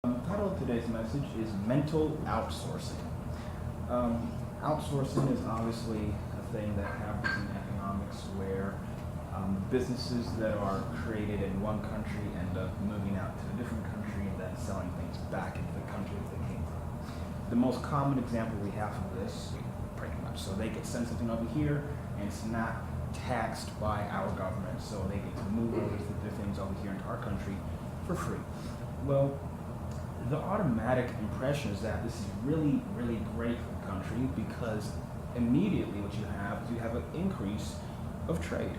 The title of today's message is Mental Outsourcing. Outsourcing is obviously a thing that happens in economics where businesses that are created in one country end up moving out to a different country and then selling things back into the country that they came from. The most common example we have of this, pretty much, so they could send something over here and it's not taxed by our government, so they get to move over their things over here into our country for free. Well, the automatic impression is that this is really, really great for the country because immediately what you have an increase of trade.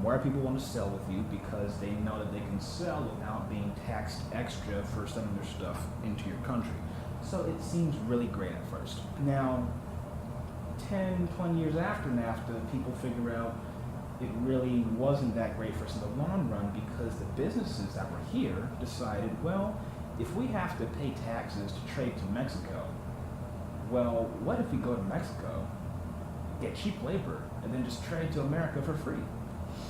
More people want to sell with you because they know that they can sell without being taxed extra for sending their stuff into your country. So it seems really great at first. Now, 10, 20 years after NAFTA, people figure out it really wasn't that great for us in the long run because the businesses that were here decided, well, if we have to pay taxes to trade to Mexico, well, what if we go to Mexico, get cheap labor, and then just trade to America for free?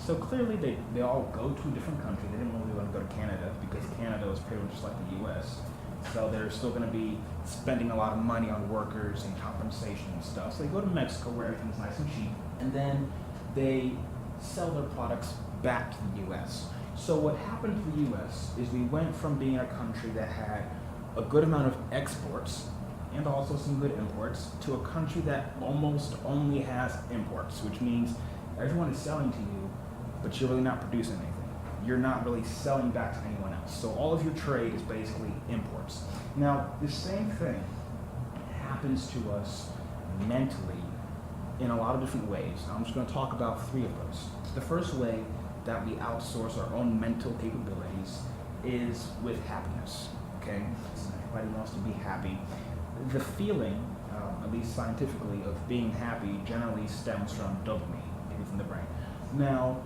So clearly they all go to a different country. They didn't really want to go to Canada because Canada was pretty much just like the US. So they're still going to be spending a lot of money on workers and compensation and stuff. So they go to Mexico where everything's nice and cheap, and then they sell their products back to the US. So what happened to the US is we went from being a country that had a good amount of exports and also some good imports to a country that almost only has imports, which means everyone is selling to you, but you're really not producing anything. You're not really selling back to anyone else. So all of your trade is basically imports. Now, the same thing happens to us mentally in a lot of different ways. I'm just going to talk about three of those. The first way that we outsource our own mental capabilities is with happiness, okay? Everybody wants to be happy. The feeling, at least scientifically, of being happy generally stems from dopamine, maybe from the brain. Now,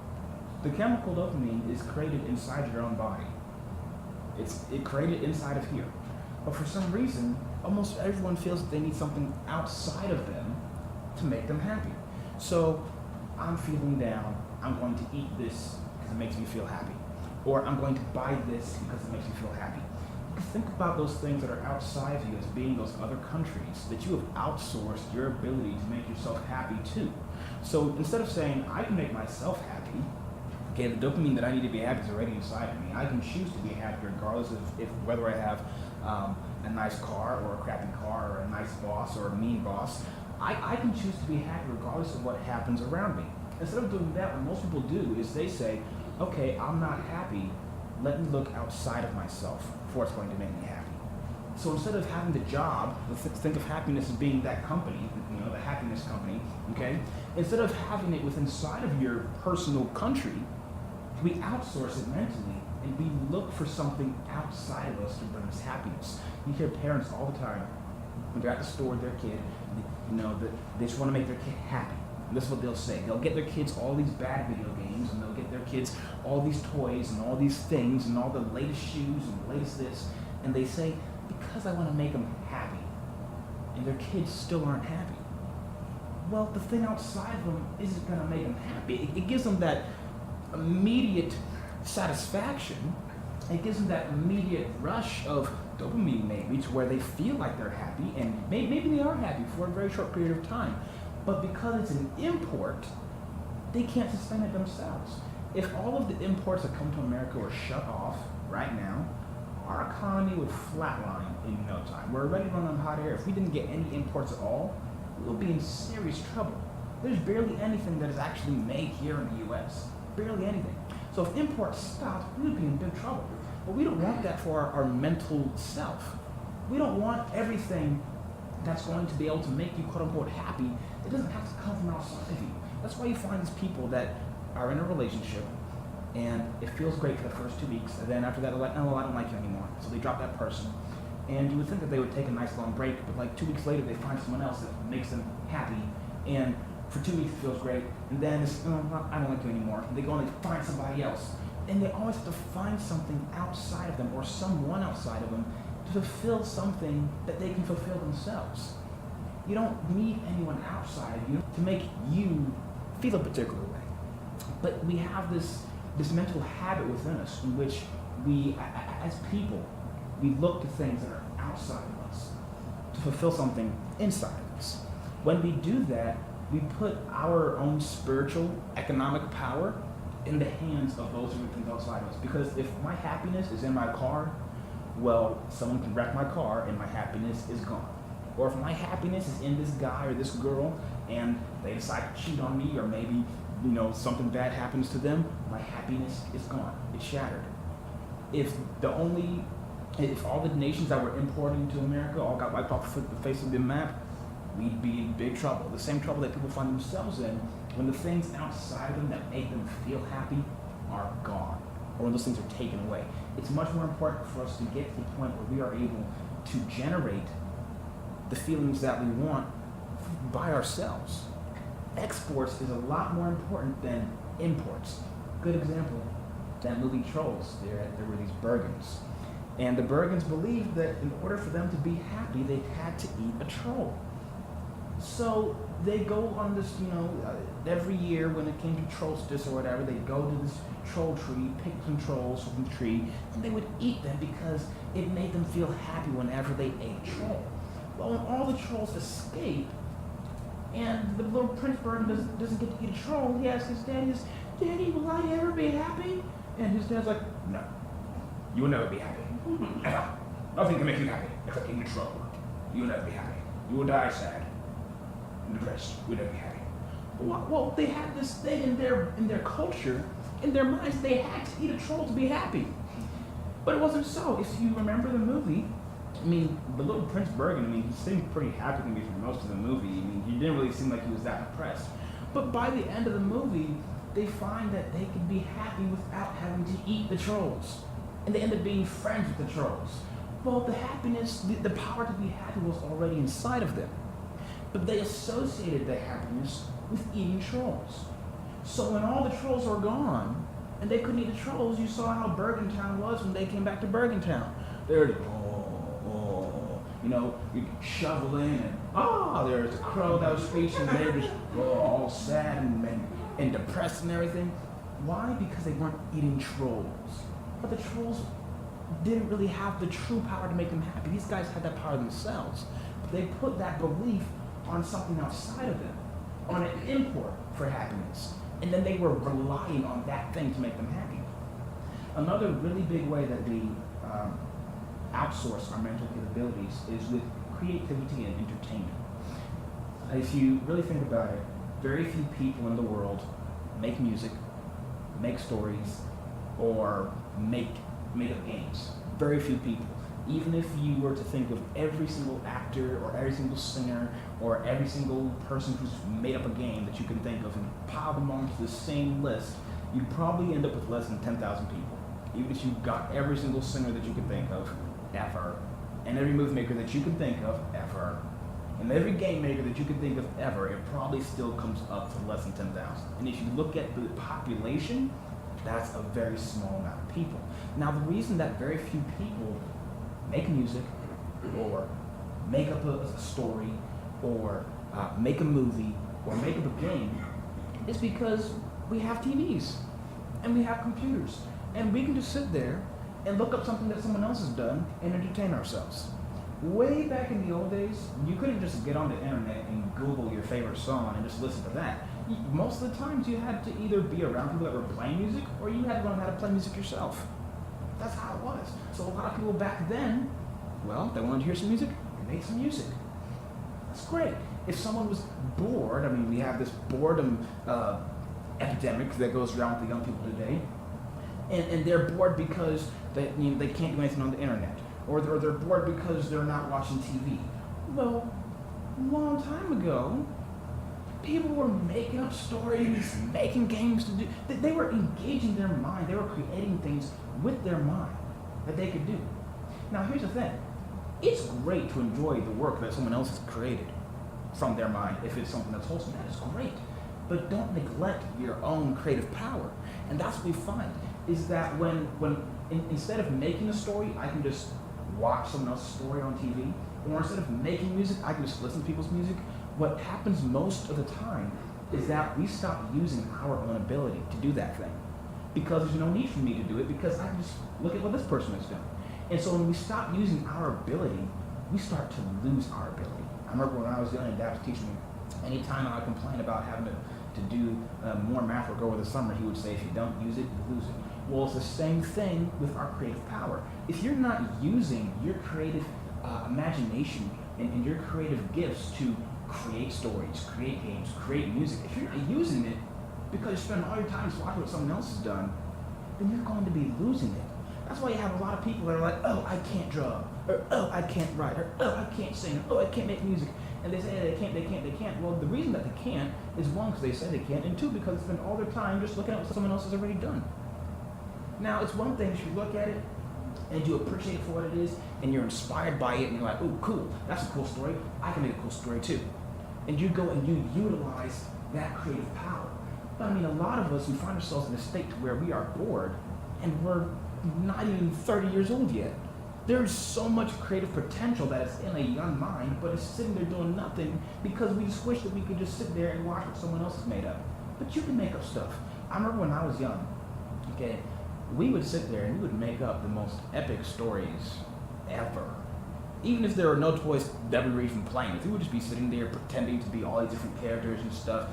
the chemical dopamine is created inside your own body. It's created inside of here. But for some reason, almost everyone feels that they need something outside of them to make them happy. So, I'm feeling down, I'm going to eat this because it makes me feel happy. Or I'm going to buy this because it makes me feel happy. Think about those things that are outside of you as being those other countries that you have outsourced your ability to make yourself happy to. So instead of saying, I can make myself happy, okay, the dopamine that I need to be happy is already inside of me. I can choose to be happy regardless of whether I have a nice car or a crappy car or a nice boss or a mean boss. I can choose to be happy regardless of what happens around me. Instead of doing that, what most people do is they say, okay, I'm not happy, let me look outside of myself for what's going to make me happy. So instead of having the job, think of happiness as being that company, the happiness company, okay? Instead of having it within inside of your personal country, we outsource it mentally and we look for something outside of us to bring us happiness. You hear parents all the time, when they're at the store with their kid, they just want to make their kid happy. And this is what they'll say. They'll get their kids all these bad video games, and they'll get their kids all these toys and all these things and all the latest shoes and the latest this, and they say, because I want to make them happy. And their kids still aren't happy. Well, the thing outside of them isn't going to make them happy. It gives them that immediate satisfaction. It gives them that immediate rush of dopamine maybe to where they feel like they're happy, and maybe they are happy for a very short period of time. But because it's an import, they can't sustain it themselves. If all of the imports that come to America were shut off right now, our economy would flatline in no time. We're already running on hot air. If we didn't get any imports at all, we'll be in serious trouble. There's barely anything that is actually made here in the US. Barely anything. So if imports stopped, we would be in big trouble. But we don't want that for our mental self. We don't want everything that's going to be able to make you quote unquote happy. It doesn't have to come from outside of you. That's why you find these people that are in a relationship and it feels great for the first 2 weeks, and then after that they're like, oh, I don't like you anymore. So they drop that person. And you would think that they would take a nice long break, but like 2 weeks later they find someone else that makes them happy, and for 2 weeks it feels great, and then it's, oh, I don't like you anymore. And they go and they find somebody else. And they always have to find something outside of them or someone outside of them to fulfill something that they can fulfill themselves. You don't need anyone outside of you to make you feel a particular way. But we have this mental habit within us in which we, as people, we look to things that are outside of us to fulfill something inside of us. When we do that, we put our own spiritual, economic power in the hands of those who are things outside of us. Because if my happiness is in my car, well, someone can wreck my car and my happiness is gone. Or if my happiness is in this guy or this girl and they decide to cheat on me, or maybe something bad happens to them, my happiness is gone. It's shattered. If all the nations that were importing to America all got wiped off the face of the map, we'd be in big trouble. The same trouble that people find themselves in when the things outside of them that make them feel happy are gone, or when those things are taken away. It's much more important for us to get to the point where we are able to generate the feelings that we want by ourselves. Exports is a lot more important than imports. Good example, that movie Trolls. There were these Bergens. And the Bergens believed that in order for them to be happy, they had to eat a troll. So they go on this, every year when it came to Trollstice or whatever, they'd go to this troll tree, pick some trolls from the tree, and they would eat them because it made them feel happy whenever they ate a troll. Well, when all the trolls escape, and the little Prince Bergen doesn't get to eat a troll, he asks his daddy, "Daddy, will I ever be happy?" And his dad's like, "No, you will never be happy. Nothing can make you happy except eating a troll. You will never be happy. You will die sad and depressed. You will never be happy." Well, they had this thing in their culture, in their minds, they had to eat a troll to be happy. But it wasn't so. If you remember the movie, the little Prince Bergen, he seemed pretty happy to me for most of the movie. He didn't really seem like he was that depressed. But by the end of the movie, they find that they can be happy without having to eat the trolls. And they end up being friends with the trolls. Well, the happiness, the power to be happy was already inside of them. But they associated their happiness with eating trolls. So when all the trolls were gone, and they couldn't eat the trolls, you saw how Bergentown was when they came back to Bergentown. They're you shovel in, and there's a crow that was facing, they were just all sad and depressed and everything. Why? Because they weren't eating trolls. But the trolls didn't really have the true power to make them happy. These guys had that power themselves. But they put that belief on something outside of them, on an import for happiness. And then they were relying on that thing to make them happy. Another really big way that we outsource our mental capabilities is with creativity and entertainment. If you really think about it, very few people in the world make music, make stories, or make up games. Very few people. Even if you were to think of every single actor or every single singer or every single person who's made up a game that you can think of and pile them onto the same list, you'd probably end up with less than 10,000 people. Even if you got every single singer that you could think of ever, and every movie maker that you can think of ever, and every game maker that you can think of ever, it probably still comes up to less than 10,000. And if you look at the population, that's a very small amount of people. Now, the reason that very few people make music, or make up a story, or make a movie, or make up a game, is because we have TVs, and we have computers, and we can just sit there and look up something that someone else has done and entertain ourselves. Way back in the old days, you couldn't just get on the internet and Google your favorite song and just listen to that. Most of the times you had to either be around people that were playing music, or you had to learn how to play music yourself. That's how it was. So a lot of people back then, well, they wanted to hear some music, they made some music. That's great. If someone was bored, we have this boredom epidemic that goes around with the young people today, and they're bored because they can't do anything on the internet, or they're bored because they're not watching TV. Well, a long time ago, people were making up stories, making games to do. They were engaging their mind. They were creating things with their mind that they could do. Now, here's the thing. It's great to enjoy the work that someone else has created from their mind. If it's something that's wholesome, that is great. But don't neglect your own creative power. And that's what we find, is that when instead of making a story, I can just watch someone else's story on TV, or instead of making music, I can just listen to people's music. What happens most of the time is that we stop using our own ability to do that thing, because there's no need for me to do it, because I can just look at what this person has done. And so when we stop using our ability, we start to lose our ability. I remember when I was young and Dad was teaching me, anytime I would complain about having to do more math work over the summer, he would say, if you don't use it, you lose it. Well, it's the same thing with our creative power. If you're not using your creative imagination and your creative gifts to create stories, create games, create music, if you're not using it because you spend all your time watching what someone else has done, then you're going to be losing it. That's why you have a lot of people that are like, oh, I can't draw, or oh, I can't write, or oh, I can't sing, or oh, I can't make music. And they say they can't. Well, the reason that they can't is one, because they say they can't, and two, because they spend all their time just looking at what someone else has already done. Now, it's one thing if you look at it and you appreciate it for what it is, and you're inspired by it, and you're like, oh, cool, that's a cool story. I can make a cool story too. And you go and you utilize that creative power. But I mean, a lot of us, we find ourselves in a state to where we are bored, and we're not even 30 years old yet. There's so much creative potential that is in a young mind, but it's sitting there doing nothing because we just wish that we could just sit there and watch what someone else has made up. But you can make up stuff. I remember when I was young, okay, we would sit there and we would make up the most epic stories ever. Even if there were no toys that we were even playing with, we would just be sitting there pretending to be all these different characters and stuff.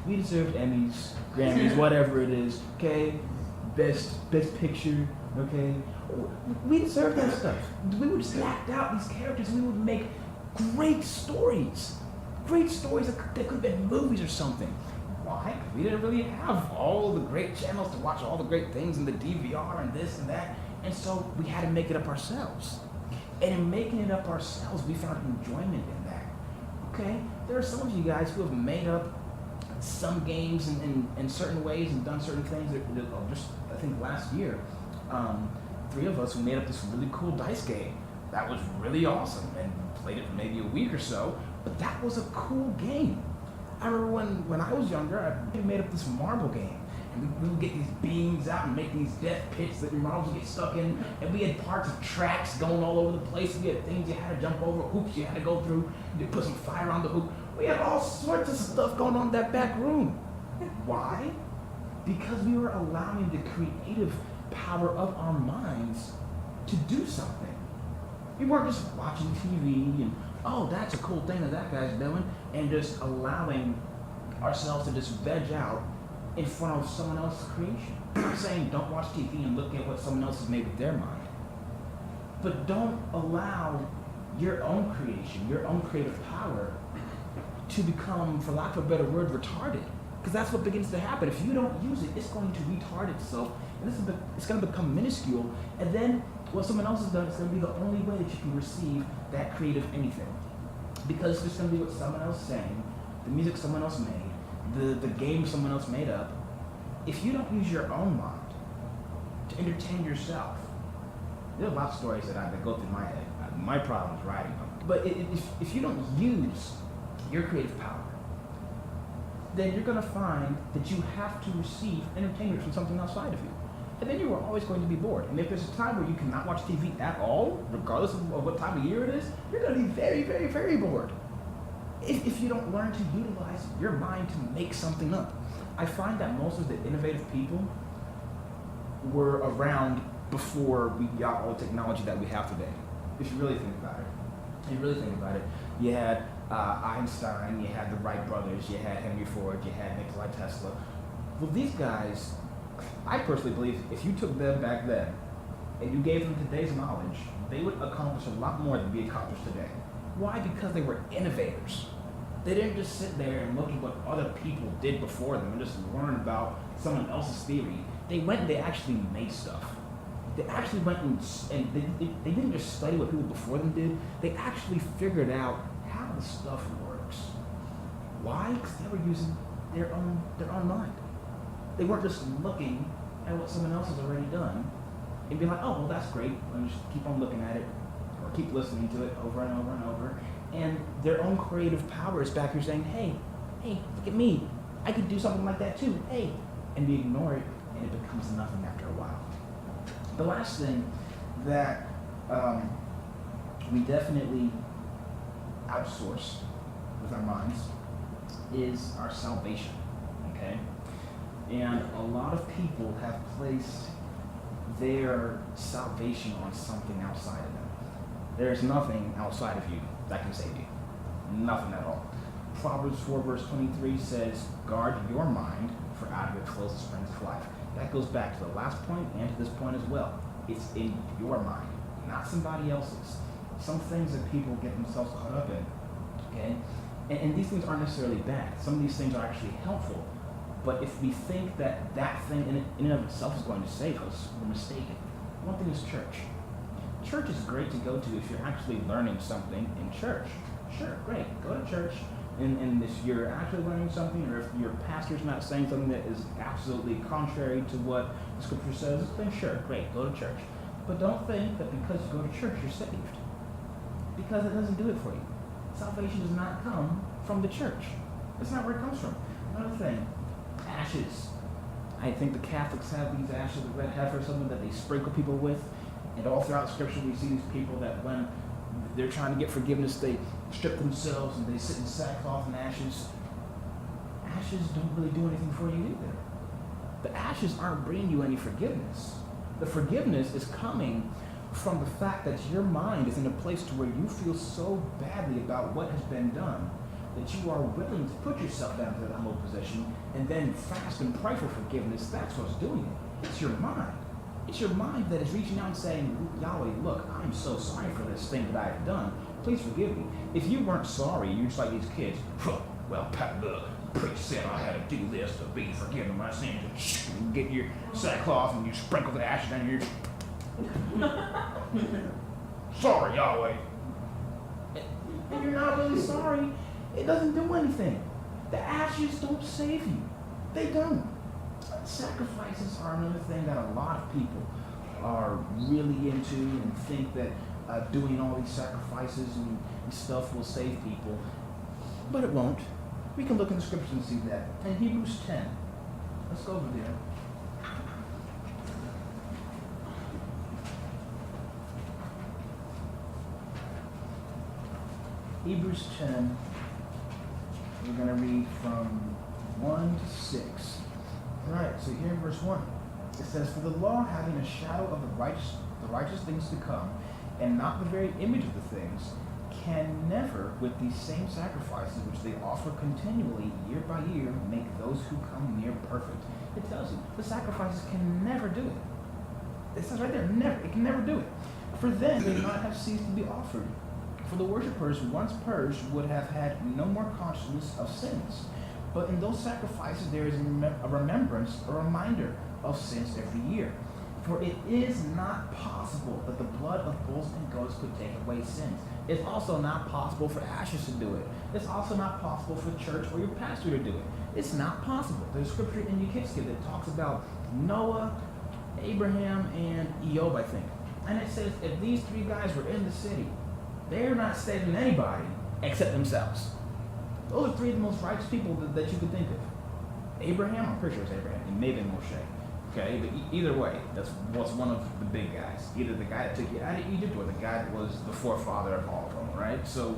We deserved Emmys, Grammys, whatever it is, okay? Best picture, okay? We deserved that stuff. We would just act out these characters. We would make great stories that could have been movies or something. Why? We didn't really have all the great channels to watch all the great things and the DVR and this and that, and so we had to make it up ourselves. And in making it up ourselves, we found enjoyment in that. Okay? There are some of you guys who have made up some games in certain ways and done certain things. Just, I think last year, 3 of us who made up this really cool dice game that was really awesome and played it for maybe a week or so, but that was a cool game. I remember when I was younger, I made up this marble game. And we would get these beams out and make these death pits that your marbles would get stuck in. And we had parts of tracks going all over the place. We had things you had to jump over, hoops you had to go through. You put some fire on the hoop. We had all sorts of stuff going on in that back room. Why? Because we were allowing the creative power of our minds to do something. We weren't just watching TV and, oh, that's a cool thing that guy's doing, and just allowing ourselves to just veg out in front of someone else's creation. I'm not saying don't watch TV and look at what someone else has made with their mind, but don't allow your own creation, your own creative power to become, for lack of a better word, retarded. Because that's what begins to happen. If you don't use it, it's going to retard itself, and it's going to become minuscule, and then what someone else has done is going to be the only way that you can receive that creative anything. Because it's just going to be what someone else is saying, the music someone else made, the game someone else made up. If you don't use your own mind to entertain yourself, there are lots of stories that go through my head. My problem is writing them. But if you don't use your creative power, then you're going to find that you have to receive entertainment from something outside of you. And then you are always going to be bored. And if there's a time where you cannot watch TV at all, regardless of what time of year it is, you're going to be very, very, very bored. If you don't learn to utilize your mind to make something up. I find that most of the innovative people were around before we got all the technology that we have today. If you really think about it. You had Einstein, you had the Wright brothers, you had Henry Ford, you had Nikola Tesla. Well, these guys, I personally believe if you took them back then and you gave them today's knowledge, they would accomplish a lot more than we accomplish today. Why? Because they were innovators. They didn't just sit there and look at what other people did before them and just learn about someone else's theory. They went and they actually made stuff. They actually went and they didn't just study what people before them did. They actually figured out how the stuff works. Why? Because they were using their own mind. They weren't just looking at what someone else has already done and be like, oh, well, that's great. Let me just keep on looking at it or keep listening to it over and over and over. And their own creative power is back here saying, hey, look at me. I could do something like that too. Hey. And we ignore it, and it becomes nothing after a while. The last thing that we definitely outsource with our minds is our salvation, okay? And a lot of people have placed their salvation on something outside of them. There's nothing outside of you that can save you. Nothing at all. Proverbs 4 verse 23 says, guard your mind, for out of it flows the springs of life. That goes back to the last point and to this point as well. It's in your mind, not somebody else's. Some things that people get themselves caught up in, okay? And these things aren't necessarily bad. Some of these things are actually helpful. But if we think that that thing in and of itself is going to save us, we're mistaken. One thing is church. Church is great to go to if you're actually learning something in church. Sure, great, go to church. And if you're actually learning something, or if your pastor's not saying something that is absolutely contrary to what the scripture says, then sure, great, go to church. But don't think that because you go to church, you're saved. Because it doesn't do it for you. Salvation does not come from the church. That's not where it comes from. Another thing, ashes. I think the Catholics have these ashes of red heifer, something that they sprinkle people with. And all throughout scripture, we see these people that when they're trying to get forgiveness, they strip themselves and they sit in sackcloth and ashes. Ashes don't really do anything for you either. The ashes aren't bringing you any forgiveness. The forgiveness is coming from the fact that your mind is in a place to where you feel so badly about what has been done that you are willing to put yourself down to that humble position and then fast and pray for forgiveness. That's what's doing it. It's your mind. It's your mind that is reaching out and saying, Yahweh, look, I'm so sorry for this thing that I have done. Please forgive me. If you weren't sorry, you're just like these kids. Well, the priest said I had to do this to be forgiven my sins. You get your sackcloth and you sprinkle the ashes down your... Sorry, Yahweh. And you're not really sorry. It doesn't do anything. The ashes don't save you. They don't. Sacrifices are another thing that a lot of people are really into and think that doing all these sacrifices and stuff will save people. But it won't. We can look in the scriptures and see that. In Hebrews 10, let's go over there. Hebrews 10, we're going to read from 1 to 6. All right, so here in verse 1, it says, for the law having a shadow of the righteous things to come, and not the very image of the things, can never, with these same sacrifices which they offer continually year by year, make those who come near perfect. It tells you, the sacrifices can never do it. It says right there, never. It can never do it. For then they might have ceased to be offered. For the worshippers, once purged, would have had no more consciousness of sins. But in those sacrifices there is a remembrance, a reminder of sins every year. For it is not possible that the blood of bulls and goats could take away sins. It's also not possible for ashes to do it. It's also not possible for church or your pastor to do it. It's not possible. There's a scripture in Yekitskid that talks about Noah, Abraham, and Eob, I think. And it says if these three guys were in the city, they're not saving anybody except themselves. Those are three of the most righteous people that you could think of. Abraham, I'm pretty sure it's Abraham. It may have been Moshe. Okay, but either way, that's what's one of the big guys. Either the guy that took you out of Egypt or the guy that was the forefather of all of them, right? So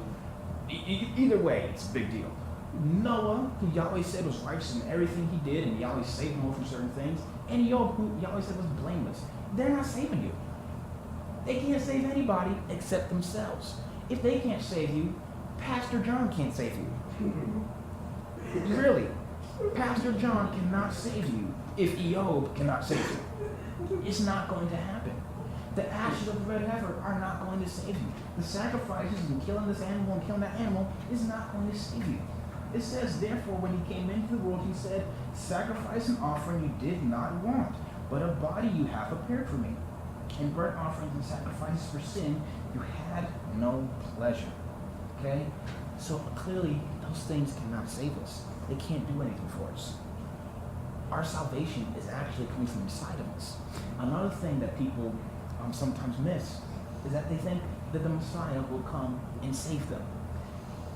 either way, it's a big deal. Noah, who Yahweh said was righteous in everything he did, and Yahweh saved him from certain things, and Job, who Yahweh said was blameless. They're not saving you. They can't save anybody except themselves. If they can't save you, Pastor John can't save you. Really, Pastor John cannot save you if Eob cannot save you. It's not going to happen. The ashes of the red heifer are not going to save you. The sacrifices and killing this animal and killing that animal is not going to save you. It says, therefore, when he came into the world, he said, sacrifice and offering you did not want, but a body you have prepared for me. In burnt offerings and sacrifices for sin, you had no pleasure. Okay? So clearly, those things cannot save us. They can't do anything for us. Our salvation is actually coming from inside of us. Another thing that people sometimes miss is that they think that the Messiah will come and save them.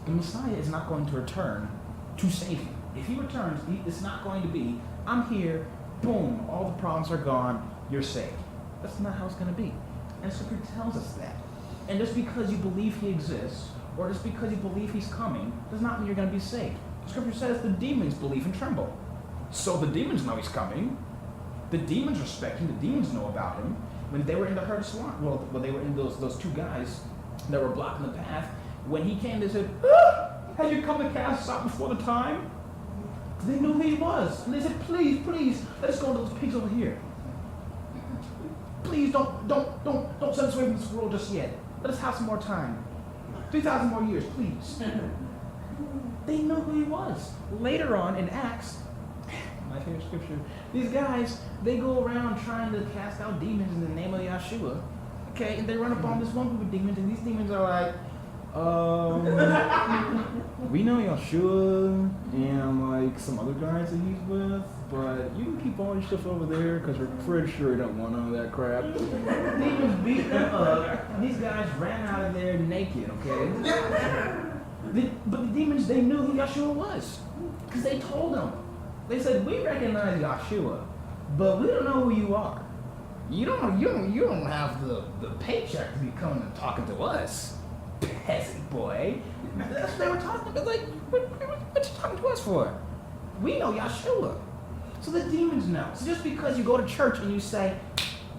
The Messiah is not going to return to save you. If he returns, it's not going to be, I'm here, boom, all the problems are gone, you're saved. That's not how it's going to be. And Scripture tells us that. And just because you believe he exists, or just because you believe he's coming, does not mean you're going to be saved. Scripture says the demons believe and tremble. So the demons know he's coming. The demons respect him. The demons know about him. When they were in the herd of swine, well, they were in those two guys that were blocking the path. When he came, they said, "Have you come to cast us out before the time?" They knew who he was. And they said, "Please, please, let's go to those pigs over here. Please don't send us away from this world just yet. Let us have some more time. 3,000 more years, please." They know who he was. Later on in Acts, my favorite scripture, these guys, they go around trying to cast out demons in the name of Yeshua. Okay, and they run up on this one group of demons, and these demons are like, we know Yeshua and like some other guys that he's with, but you can keep all your stuff over there because we're pretty sure you don't want none of that crap. Demons beat them up. These guys ran out of there naked, okay? But the demons, they knew who Yeshua was because they told them. They said, "We recognize Yeshua, but we don't know who you are. You don't have the paycheck to be coming and talking to us, peasant boy." That's what they were talking about. Like, what you talking to us for? We know Yeshua. So the demons know. So just because you go to church and you say,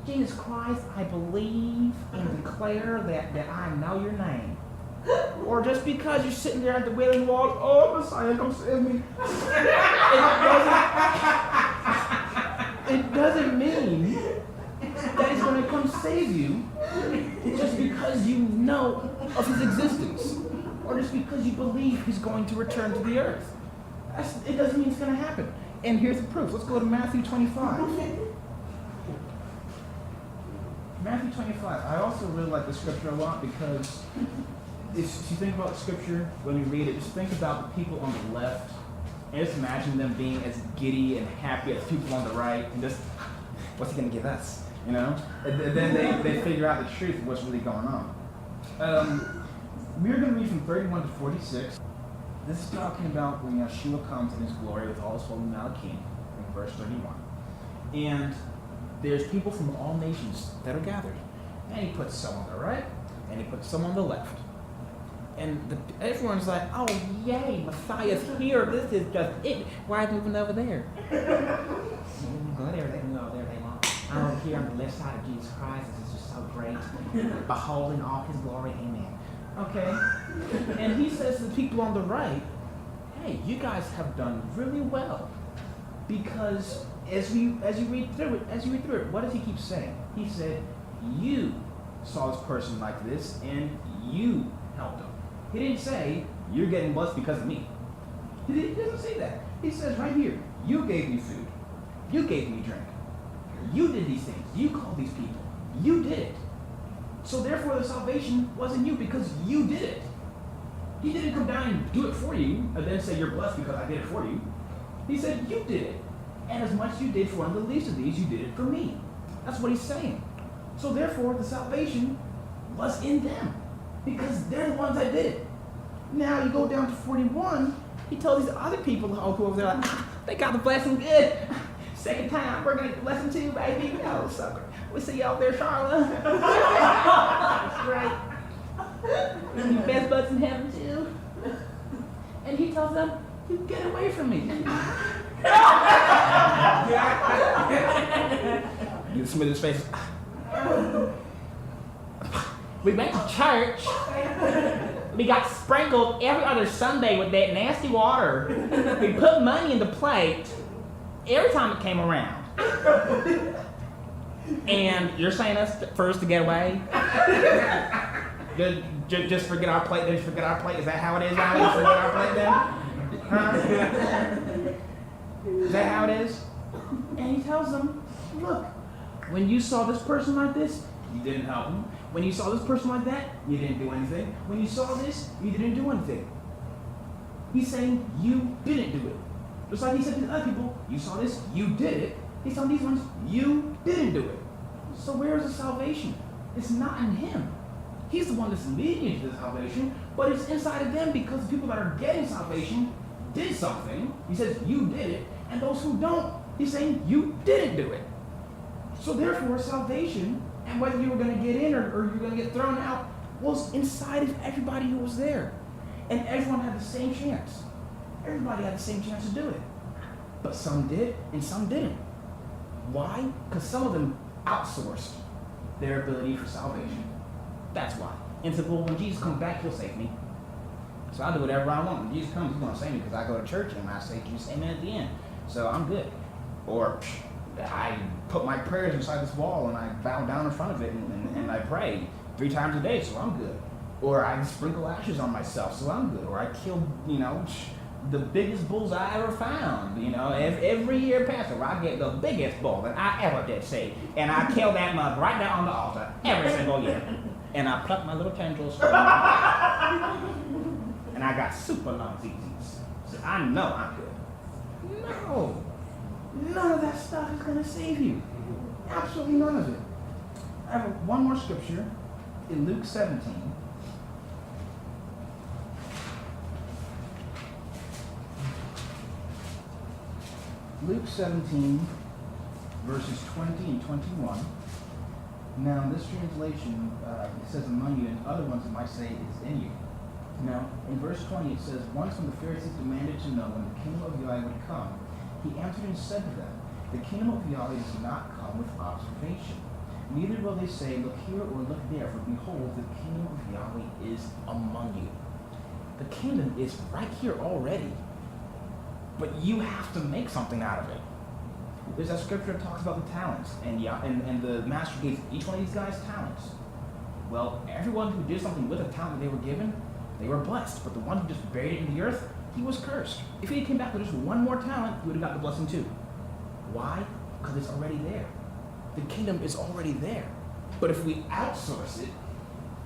"Jesus Christ, I believe and declare that I know your name," or just because you're sitting there at the wailing wall, "Oh, Messiah, come save me," it doesn't mean that he's going to come save you just because you know of his existence, or just because you believe he's going to return to the earth. It doesn't mean it's going to happen. And here's the proof. Let's go to Matthew 25. Matthew 25. I also really like the scripture a lot because if you think about the scripture, when you read it, just think about the people on the left and just imagine them being as giddy and happy as people on the right and just, what's he going to give us? You know? And then they figure out the truth of what's really going on. We're going to read from 31 to 46. This is talking about when Yeshua comes in his glory with all his holy Malachim, in verse 31. And there's people from all nations that are gathered. And he puts some on the right, and he puts some on the left. And everyone's like, "Oh, yay, Messiah's here. This is just it. Why are they moving over there?" Go there, they can go over there if they want. I'm over here on the left side of Jesus Christ. This is just so great. Beholding all his glory. Amen. Okay? And he says to the people on the right, "Hey, you guys have done really well." Because as you read through it, what does he keep saying? He said, "You saw this person like this, and you helped them." He didn't say, "You're getting blessed because of me." He doesn't say that. He says right here, "You gave me food. You gave me drink. You did these things. You called these people. You did it. So therefore the salvation wasn't you because you did it." He didn't come down and do it for you and then say, "You're blessed because I did it for you." He said, "You did it. And as much as you did for one of the least of these, you did it for me." That's what he's saying. So therefore the salvation was in them because they're the ones that did it. Now you go down to 41, he tells these other people who are over there, like, "They got the blessing good. Second time, we're going to get the blessing too, baby. Oh, sucker. We'll see you out there, Charlotte." That's right. And your best buds in heaven too. And he tells them, "You get away from me." You smooth his face. "We went to church. We got sprinkled every other Sunday with that nasty water. We put money in the plate every time it came around. And you're saying us first to get away? Just forget our plate, then forget our plate? Is that how it is now? You forget our plate then? Huh? Is that how it is?" And he tells them, "Look, when you saw this person like this, you didn't help him. When you saw this person like that, you didn't do anything. When you saw this, you didn't do anything." He's saying you didn't do it. Just like he said to the other people, "You saw this, you did it." He's telling these ones, you didn't do it. So where is the salvation? It's not in him. He's the one that's leading you to the salvation, but it's inside of them because the people that are getting salvation did something. He says you did it, and those who don't, he's saying you didn't do it. So therefore, salvation, and whether you were going to get in or you're going to get thrown out, was inside of everybody who was there. And everyone had the same chance. Everybody had the same chance to do it. But some did, and some didn't. Why? Because some of them outsourced their ability for salvation. That's why. And said, well, when Jesus comes back, he'll save me. So I'll do whatever I want. When Jesus comes, he's going to save me because I go to church and I say Jesus, amen at the end. So I'm good. Or I put my prayers inside this wall and I bow down in front of it and I pray 3 times a day, so I'm good. Or I sprinkle ashes on myself, so I'm good. Or I kill, the biggest bulls I ever found. Every year, Pastor, I get the biggest bull that I ever did see. And I kill that mug right there on the altar every single year. And I pluck my little tendrils. And I got super long ZZs. So I know I'm good. No. None of that stuff is going to save you. Absolutely none of it. I have one more scripture in Luke 17. Luke 17, verses 20 and 21. Now, in this translation, it says among you, and other ones it might say is in you. Now, in verse 20, it says, once when the Pharisees demanded to know when the kingdom of Yahweh would come, he answered and said to them, the kingdom of Yahweh does not come with observation. Neither will they say, look here or look there, for behold, the kingdom of Yahweh is among you. The kingdom is right here already. But you have to make something out of it. There's that scripture that talks about the talents, and the master gave each one of these guys talents. Well, everyone who did something with a talent that they were given, they were blessed. But the one who just buried it in the earth, he was cursed. If he came back with just one more talent, he would have got the blessing too. Why? Because it's already there. The kingdom is already there. But if we outsource it,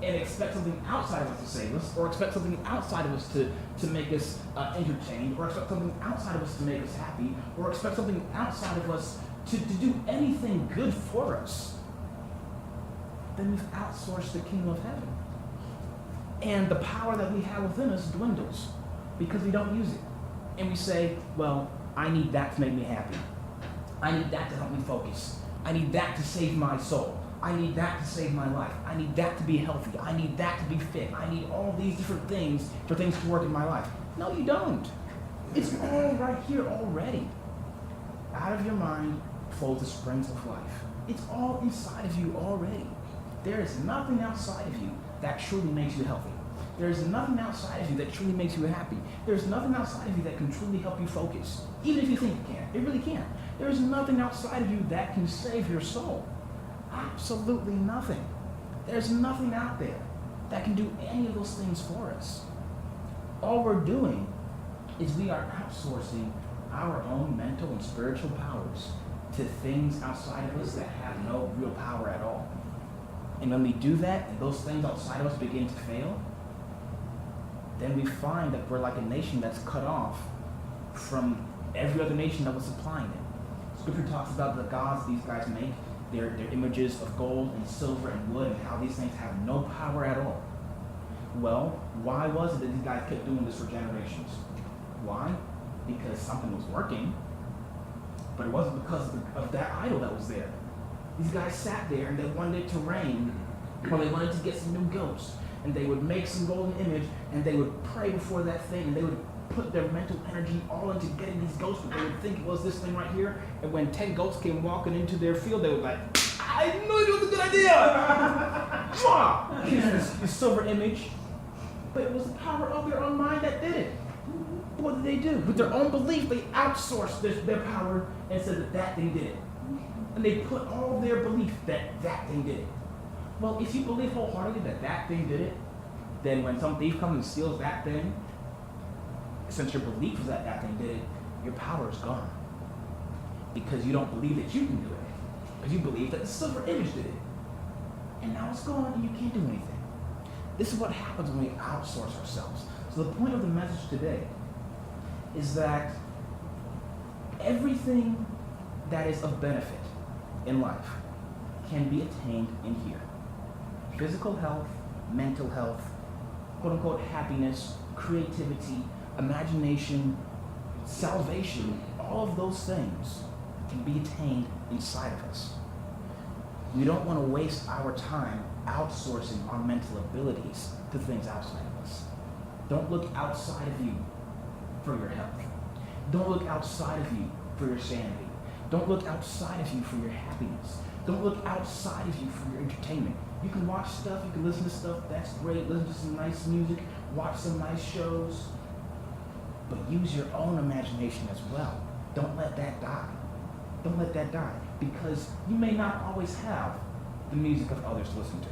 and expect something outside of us to save us, or expect something outside of us to make us entertained, or expect something outside of us to make us happy, or expect something outside of us to do anything good for us, then we've outsourced the kingdom of heaven. And the power that we have within us dwindles because we don't use it. And we say, well, I need that to make me happy. I need that to help me focus. I need that to save my soul. I need that to save my life. I need that to be healthy. I need that to be fit. I need all these different things for things to work in my life. No, you don't. It's all right here already. Out of your mind flows the springs of life. It's all inside of you already. There is nothing outside of you that truly makes you healthy. There is nothing outside of you that truly makes you happy. There is nothing outside of you that can truly help you focus. Even if you think it can. It really can't. There is nothing outside of you that can save your soul. Absolutely nothing. There's nothing out there that can do any of those things for us. All we're doing is we are outsourcing our own mental and spiritual powers to things outside of us that have no real power at all. And when we do that, and those things outside of us begin to fail, then we find that we're like a nation that's cut off from every other nation that was supplying it. Scripture talks about the gods these guys make. Their images of gold and silver and wood, and how these things have no power at all. Well, why was it that these guys kept doing this for generations? Why? Because something was working, but it wasn't because of that idol that was there. These guys sat there and they wanted it to rain, or they wanted to get some new goats, and they would make some golden image, and they would pray before that thing, and they would put their mental energy all into getting these goats, but they would think it was this thing right here, and when 10 goats came walking into their field, they would be like, I knew it was a good idea! Here's this silver image. But it was the power of their own mind that did it. What did they do? With their own belief, they outsourced their power and said that thing did it. And they put all their belief that thing did it. Well, if you believe wholeheartedly that thing did it, then when some thief comes and steals that thing, since your belief is that thing did it, your power is gone. Because you don't believe that you can do it. Because you believe that the silver image did it. And now it's gone and you can't do anything. This is what happens when we outsource ourselves. So the point of the message today is that everything that is of benefit in life can be attained in here. Physical health, mental health, quote-unquote happiness, creativity, imagination, salvation, all of those things can be attained inside of us. We don't want to waste our time outsourcing our mental abilities to things outside of us. Don't look outside of you for your health. Don't look outside of you for your sanity. Don't look outside of you for your happiness. Don't look outside of you for your entertainment. You can watch stuff, you can listen to stuff, that's great. Listen to some nice music, watch some nice shows. But use your own imagination as well. Don't let that die. Don't let that die. Because you may not always have the music of others to listen to.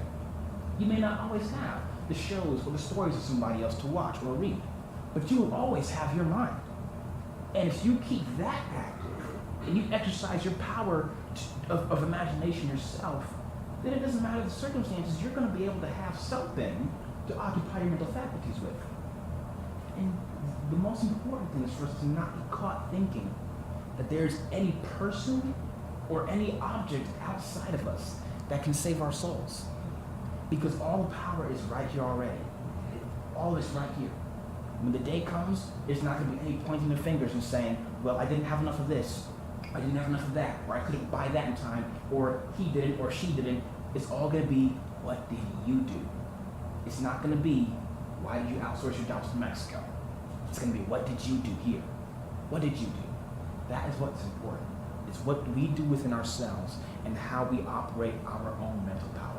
You may not always have the shows or the stories of somebody else to watch or read. But you will always have your mind. And if you keep that active, and you exercise your power of imagination yourself, then it doesn't matter the circumstances, you're going to be able to have something to occupy your mental faculties with. And the most important thing is for us to not be caught thinking that there's any person or any object outside of us that can save our souls. Because all the power is right here already. All is right here. When the day comes, there's not going to be any pointing the fingers and saying, well, I didn't have enough of this, I didn't have enough of that, or I couldn't buy that in time, or he didn't, or she didn't. It's all going to be, what did you do? It's not going to be, why did you outsource your jobs to Mexico? It's going to be, what did you do here? What did you do? That is what's important. It's what we do within ourselves and how we operate our own mental power.